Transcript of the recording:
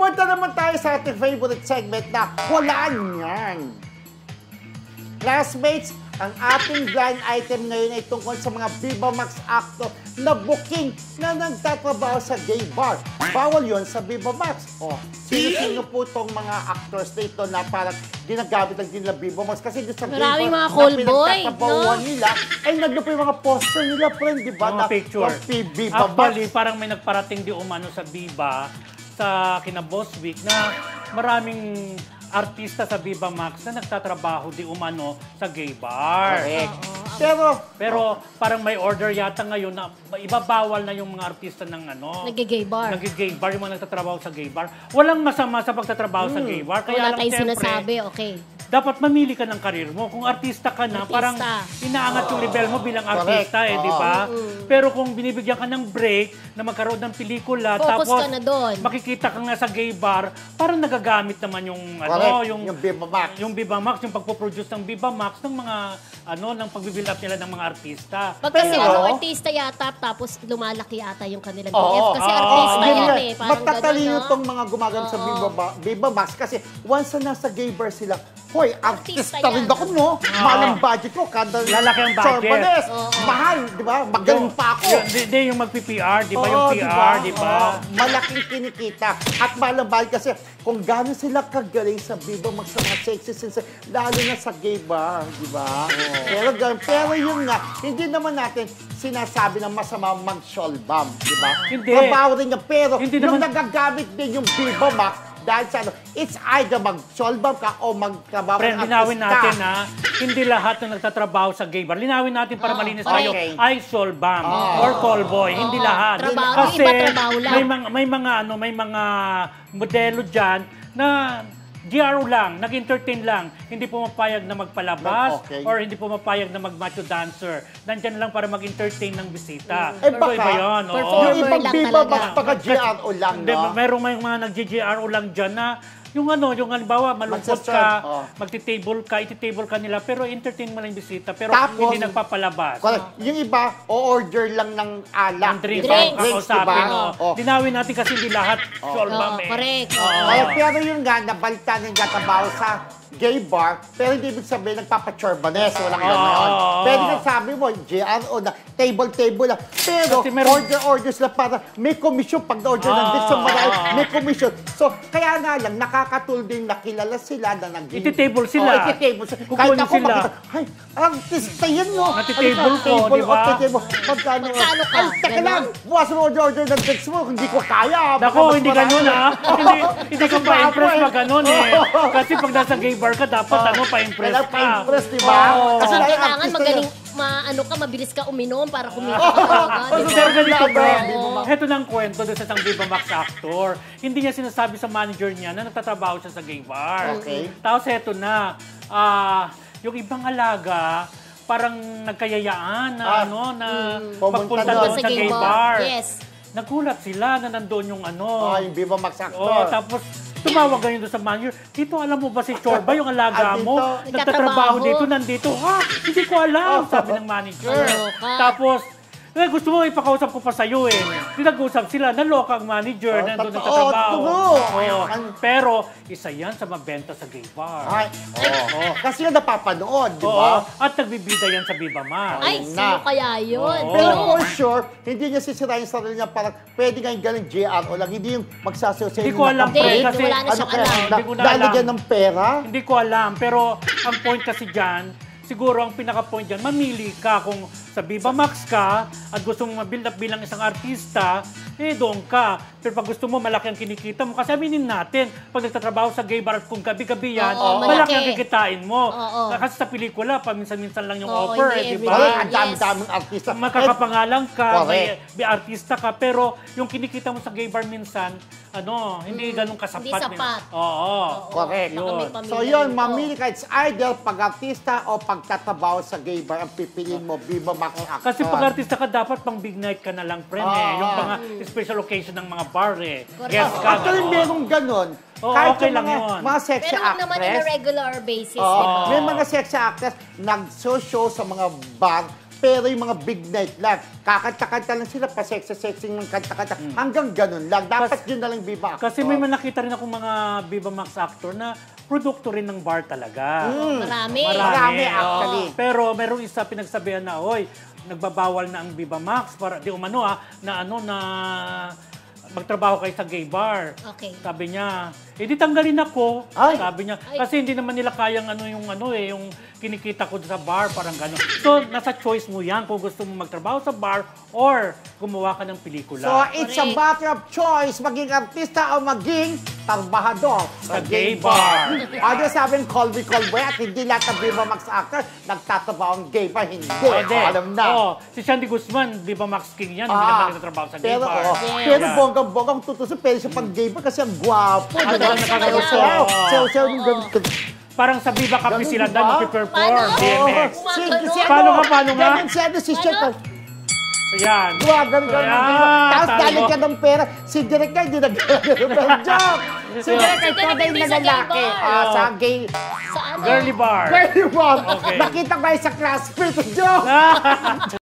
Pumunta naman tayo sa ating favorite segment na Wala Niyan. Classmates, ang ating blind item ngayon ay tungkol sa mga Viva Max actor na booking na nagtatrabaho sa gay bar. Bawal yon sa Viva Max. Sino-sino po itong mga actors na ito na parang ginagamit lang din nila Viva Max? Kasi doon sa maraming Viva mga call boy, no? Nila, ay nandun po yung mga poster nila, friend, di ba? Mga picture. Viva Actually, parang may nagparating di umano sa Viva, sa kina Boss Week, na maraming artista sa Viva Max na nagtatrabaho di umano sa gay bar. Pero parang may order yata ngayon na ibabawal na yung mga artista ng nag-gay bar. Nag-gay bar, yung mga nagtatrabaho sa gay bar. Walang masama sa pagtatrabaho sa gay bar. Kaya wala tayong sinasabi, okay. Dapat mamili ka ng karir mo. Kung artista ka na, parang inaangat yung level mo bilang artista, di ba? Pero kung binibigyan ka ng break na magkaroon ng pelikula, focus tapos ka na doon. Makikita ka nga sa gay bar, parang nagagamit naman yung yung Viva Max. Yung Viva Max, yung pagpo-produce ng Viva Max ng mga ng pag-build up nila ng mga artista. Pag kasi artista yata, tapos lumalaki yata yung kanilang BF. Kasi artista yan eh. Matatalino itong mga gumagamit sa Viva Max kasi once na nasa gay bar sila, hoy, artista rin ako, no? Malang budget ko, kada lalaki ang budget. Mahal, di ba? Magaling pa ako. Hindi, yung mag-PR, di ba? Yung PR, di ba? Malaking kinikita. At malang budget kasi kung gano'n sila kagaling sa Viva Max sa mga sexy scenes, lalo na sa gay bar, di ba? Pero yun nga, hindi naman natin sinasabi na masama mag-shawl bomb, di ba? Hindi. Mabaw rin niya, pero hindi yung naman nagagamit din yung Viva Max, dahil sa it's either mag-shawl bomb ka o magtrabaho ng artista. Linawin natin na hindi lahat na nagtatrabaho sa gay bar. Linawin natin para malinis tayo. Ay shawl bomb or call boy. Hindi lahat. Kasi may mga modelo dyan na GRO lang, nag-entertain lang, hindi pumapayag na magpalabas or hindi pumapayag na mag-macho dancer. Nandyan lang para mag-entertain ng bisita. Baka, iba yun. Yung ibang Viva Max, baka GRO lang, no? Merong may mga nag-GRO lang dyan na yung halimbawa, malungkot ka, magti-table ka nila, pero entertain mo lang yung bisita, pero tapos, hindi nagpapalabas. Yung iba, o-order lang ng alak. Ng drinks, diba? Dinawin natin kasi hindi lahat shawl bomb eh. Correct. Pero yun nga, nabalita ng gatabaw sa gay bar, pero hindi ibig sabihin nagpapachorbanes, walang gano'n. Pwede kang sabi mo, GRO na, table lang. Pero order sila para may commission pag na-order ng drinks sa marami, may commission. So, kaya nga lang, nakakatulong din nakilala sila na nag-gay. Iti-table sila. Kahit ako makita, ay, artista yan, no? Nati-table ko, di ba? Magkano ka? Ay, teka lang, bukas mo order ng drinks mo, hindi ko kaya. Naku, hindi ganun Hindi ka pa-impress pag ganun eh. Kasi pag nasa gay bar ka, dapat pa-impress ka. Pa-impress, di ba? Kasi kailangan magaling, mabilis ka uminom para kumita ka talaga. Pero ganito, bro. Heto ng kwento doon sa isang Viva Max actor. Hindi niya sinasabi sa manager niya na nagtatrabaho siya sa gay bar. Tapos heto na, yung ibang alaga, parang nagkayayaan na pagpunta doon sa gay bar. Nagulat sila na nandoon yung yung Viva Max actor. Tapos tumawag ganyan doon sa manager. Dito, alam mo ba si Chorba, yung alaga mo? Nagtatrabaho dito, nandito. Hindi ko alam, sabi ng manager. Tapos, gusto mo ipakausap ko pa sa'yo eh. Nag-usap sila, naloka ang manager, nandun nagtatrabaho. Pero, isa yan sa mabenta sa gay bar. Kasi nga napapanood, di ba? At nagbibida yan sa Viva Max. Ay, sino kaya yun? Pero for sure, hindi niya sisirain sa sarili niya, parang pwede nga yung galing GRO lang, hindi yung magsasayo sa Hindi ko alam, kasi wala na siyang alam. Lalagyan ng pera? Hindi ko alam, pero ang point kasi dyan, siguro ang pinaka-point dyan, mamili ka kung sa Viva Max ka at gusto mong ma-build up bilang isang artista, doon ka. Pero pag gusto mo, malaki ang kinikita mo. Kasi aminin natin, pag nagtatrabaho sa gay bar at kung gabi-gabi yan, malaki ang kikitain mo. Kasi sa pelikula, paminsan-minsan lang yung offer, di ba? Ang dami-daming artista. Makakapangalan ka, may artista ka, pero yung kinikita mo sa gay bar minsan, hindi ganun kasapat. Hindi sapat. Correct. So yun, mamili ka, it's either pag-artista o pagtatrabaho sa gay bar, ang pipiliin mo, Viva Max actor. Kasi pag-artista ka, dapat pang big night ka na lang, friend Yung mga special occasion ng mga bar Guest ka. Actually, merong ganun. Kahit okay lang yun. Mga sexy actress. Pero naman on a regular basis. May mga sexy actress nag-show sa mga bar pero yung mga big night lang, kakanta-kanta lang sila, pa-sexy-sexy ng kanta-kanta, hanggang ganun lang. Dapat yun na lang Viva Actor. Kasi may nakita rin akong mga Viva Max actor na produkto rin ng bar talaga. Marami. Marami, actually. Pero merong isa pinagsabihan na, oy, nagbabawal na ang Viva Max para di umano na magtrabaho kayo sa gay bar. Okay. Sabi niya, di tanggalin ako. Ay. Sabi niya, kasi hindi naman nila kayang yung kinikita ko sa bar, parang gano'n. So, nasa choice mo yan kung gusto mo magtrabaho sa bar or gumawa ka ng pelikula. So, it's a matter of choice, maging artista o maging trabahador Sa gay bar. Ano sabi ng Colby Colboy at hindi lahat ng Viva Max actor nagtatrabaho ang gay bar, hindi. Alam na. Si Shandy Guzman, Viva Max King yan, hindi naman nagtatrabaho sa gay Pero, bar. pero bonggang-bonggang tutusin, pero siya pang gay bar kasi ang gwapo. nakakatawa. Sayaw ng ganito. Parang sa Viva Cafe Ganun, sila diba? daw mag-perform, Paano? DMX. Paano nga? Ganun siya, si Checo. Ayan. Ganun. Tapos tayo. dahil ka ng pera, si Direk nga hindi nag-ganun. Joke! Si Direk ay todo yung Sa gay nalalaki. bar. Sa gay... Sa ano? Girly bar. Girly bar. Okay. Nakita ko kayo sa classmate. Joke!